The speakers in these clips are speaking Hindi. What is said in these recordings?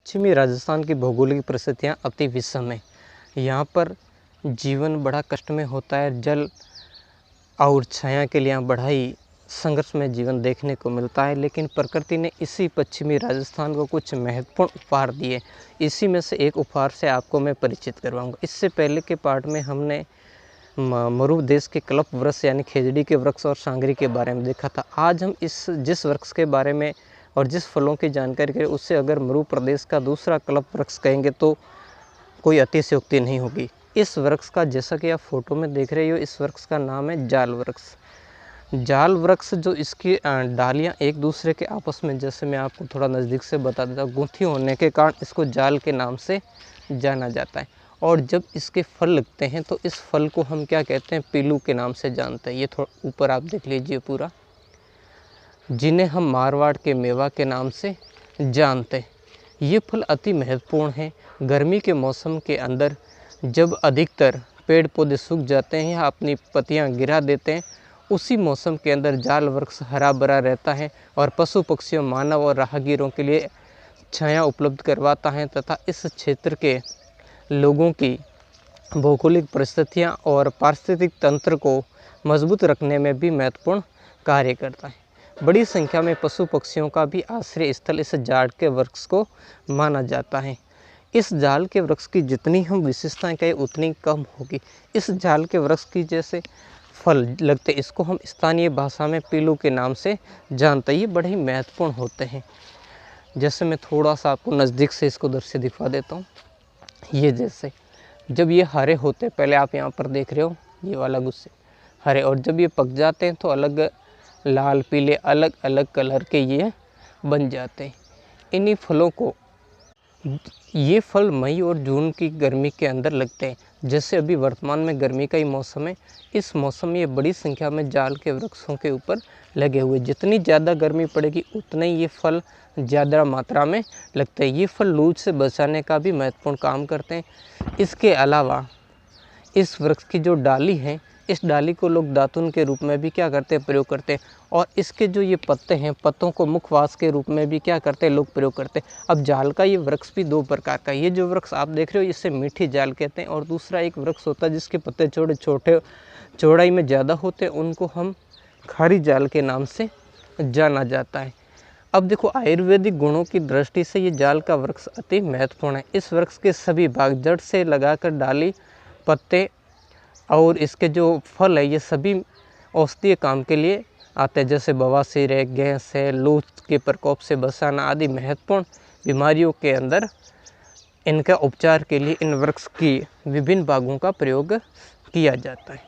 पश्चिमी राजस्थान की भौगोलिक परिस्थितियाँ अति विषम है। यहाँ पर जीवन बड़ा कष्ट में होता है। जल और छाया के लिए यहाँ बड़ा ही संघर्ष में जीवन देखने को मिलता है, लेकिन प्रकृति ने इसी पश्चिमी राजस्थान को कुछ महत्वपूर्ण उपहार दिए। इसी में से एक उपहार से आपको मैं परिचित करवाऊँगा। इससे पहले के पार्ट में हमने मरु देश के कल्प वृक्ष यानी खेजड़ी के वृक्ष और सांगरी के बारे में देखा था। आज हम जिस वृक्ष के बारे में और जिस फलों की जानकारी करें, उससे अगर मरु प्रदेश का दूसरा कल्प वृक्ष कहेंगे तो कोई अतिशयोक्ति नहीं होगी। इस वृक्ष का, जैसा कि आप फोटो में देख रहे हो, इस वृक्ष का नाम है जाल वृक्ष। जाल वृक्ष जो इसकी डालियाँ एक दूसरे के आपस में, जैसे मैं आपको थोड़ा नज़दीक से बता देता हूँ, गूंथी होने के कारण इसको जाल के नाम से जाना जाता है। और जब इसके फल लगते हैं तो इस फल को हम क्या कहते हैं, पीलू के नाम से जानते हैं। ये थोड़ा ऊपर आप देख लीजिए पूरा, जिन्हें हम मारवाड़ के मेवा के नाम से जानते हैं। ये फल अति महत्वपूर्ण हैं। गर्मी के मौसम के अंदर जब अधिकतर पेड़ पौधे सूख जाते हैं या अपनी पत्तियां गिरा देते हैं, उसी मौसम के अंदर जाल वृक्ष हरा भरा रहता है और पशु पक्षियों, मानव और राहगीरों के लिए छाया उपलब्ध करवाता है तथा इस क्षेत्र के लोगों की भौगोलिक परिस्थितियां और पारिस्थितिक तंत्र को मजबूत रखने में भी महत्वपूर्ण कार्य करता है। बड़ी संख्या में पशु पक्षियों का भी आश्रय स्थल इस जाड़ के वृक्ष को माना जाता है। इस जाल के वृक्ष की जितनी हम विशेषताएं कहें उतनी कम होगी। इस जाल के वृक्ष की जैसे फल लगते, इसको हम स्थानीय भाषा में पीलू के नाम से जानते हैं। ये बड़े ही महत्वपूर्ण होते हैं। जैसे मैं थोड़ा सा आपको नज़दीक से इसको दृश्य दिखा देता हूँ। ये जैसे जब ये हरे होते, पहले आप यहाँ पर देख रहे हो ये वाला गुस्से हरे, और जब ये पक जाते हैं तो अलग लाल पीले अलग अलग कलर के ये बन जाते हैं। इन्हीं फलों को, ये फल मई और जून की गर्मी के अंदर लगते हैं। जैसे अभी वर्तमान में गर्मी का ही मौसम है, इस मौसम में ये बड़ी संख्या में जाल के वृक्षों के ऊपर लगे हुए। जितनी ज़्यादा गर्मी पड़ेगी उतना ही ये फल ज़्यादा मात्रा में लगते हैं। ये फल लू से बचाने का भी महत्वपूर्ण काम करते हैं। इसके अलावा इस वृक्ष की जो डाली है, इस डाली को लोग दातुन के रूप में भी क्या करते हैं, प्रयोग करते हैं। और इसके जो ये पत्ते हैं, पत्तों को मुखवास के रूप में भी क्या करते हैं, लोग प्रयोग करते हैं। अब जाल का ये वृक्ष भी दो प्रकार का, ये जो वृक्ष आप देख रहे हो इसे मीठी जाल कहते हैं, और दूसरा एक वृक्ष होता है जिसके पत्ते छोटे छोटे चौड़ाई में ज़्यादा होते हैं, उनको हम खारी जाल के नाम से जाना जाता है। अब देखो, आयुर्वेदिक गुणों की दृष्टि से ये जाल का वृक्ष अति महत्वपूर्ण है। इस वृक्ष के सभी भाग, जड़ से लगाकर डाली, पत्ते और इसके जो फल है, ये सभी औषधीय काम के लिए आते हैं। जैसे बवासीर है, गैस है, लू के प्रकोप से बचाना आदि महत्वपूर्ण बीमारियों के अंदर इनका उपचार के लिए इन वृक्ष की विभिन्न भागों का प्रयोग किया जाता है।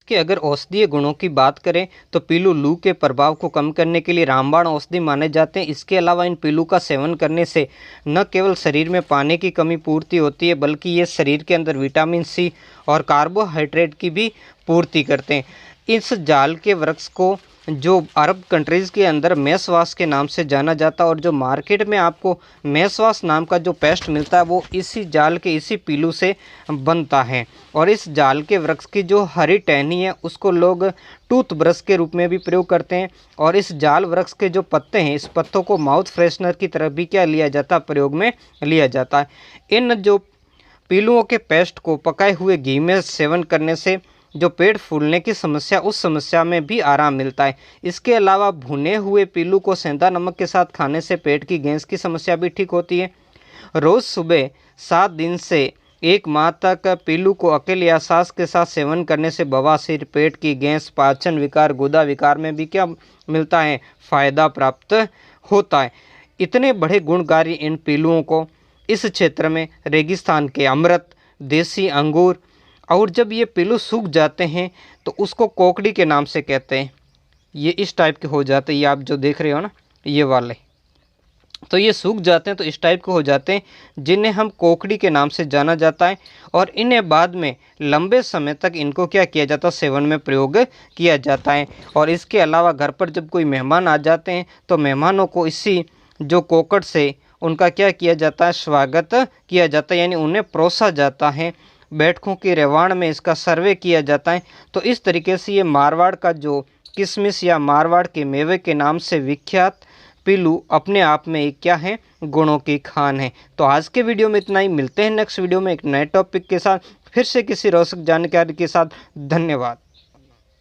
कि अगर औषधीय गुणों की बात करें तो पीलू लू के प्रभाव को कम करने के लिए रामबाण औषधि माने जाते हैं। इसके अलावा इन पीलू का सेवन करने से न केवल शरीर में पानी की कमी पूर्ति होती है, बल्कि ये शरीर के अंदर विटामिन सी और कार्बोहाइड्रेट की भी पूर्ति करते हैं। इस जाल के वृक्ष को जो अरब कंट्रीज़ के अंदर मेसवास के नाम से जाना जाता है, और जो मार्केट में आपको मेसवास नाम का जो पेस्ट मिलता है वो इसी जाल के, इसी पीलू से बनता है। और इस जाल के वृक्ष की जो हरी टहनी है उसको लोग टूथब्रश के रूप में भी प्रयोग करते हैं। और इस जाल वृक्ष के जो पत्ते हैं, इस पत्तों को माउथ फ्रेशनर की तरह भी क्या लिया जाता है, प्रयोग में लिया जाता है। इन जो पीलुओं के पेस्ट को पकाए हुए घी में सेवन करने से जो पेट फूलने की समस्या, उस समस्या में भी आराम मिलता है। इसके अलावा भुने हुए पीलू को सेंधा नमक के साथ खाने से पेट की गैस की समस्या भी ठीक होती है। रोज़ सुबह 7 दिन से 1 माह तक पीलू को अकेले या सास के साथ सेवन करने से बवासीर, पेट की गैस, पाचन विकार, गुदा विकार में भी क्या मिलता है, फ़ायदा प्राप्त होता है। इतने बड़े गुणकारी इन पीलुओं को इस क्षेत्र में रेगिस्तान के अमृत, देसी अंगूर, और जब ये पीलू सूख जाते हैं तो उसको कोकड़ी के नाम से कहते हैं। ये इस टाइप के हो जाते हैं, ये आप जो देख रहे हो ना, ये वाले, तो ये सूख जाते हैं तो इस टाइप के हो जाते हैं, जिन्हें हम कोकड़ी के नाम से जाना जाता है। और इन्हें बाद में लंबे समय तक इनको क्या किया जाता है, सेवन में प्रयोग किया जाता है। और इसके अलावा घर पर जब कोई मेहमान आ जाते हैं तो मेहमानों को इसी जो कोकड़ से उनका क्या किया जाता है, स्वागत किया जाता है, यानी उन्हें परोसा जाता है। बैठकों के रेवाड़ में इसका सर्वे किया जाता है। तो इस तरीके से ये मारवाड़ का जो किशमिश या मारवाड़ के मेवे के नाम से विख्यात पीलू अपने आप में एक क्या है, गुणों की खान है। तो आज के वीडियो में इतना ही, मिलते हैं नेक्स्ट वीडियो में एक नए टॉपिक के साथ, फिर से किसी रोचक जानकारी के साथ। धन्यवाद।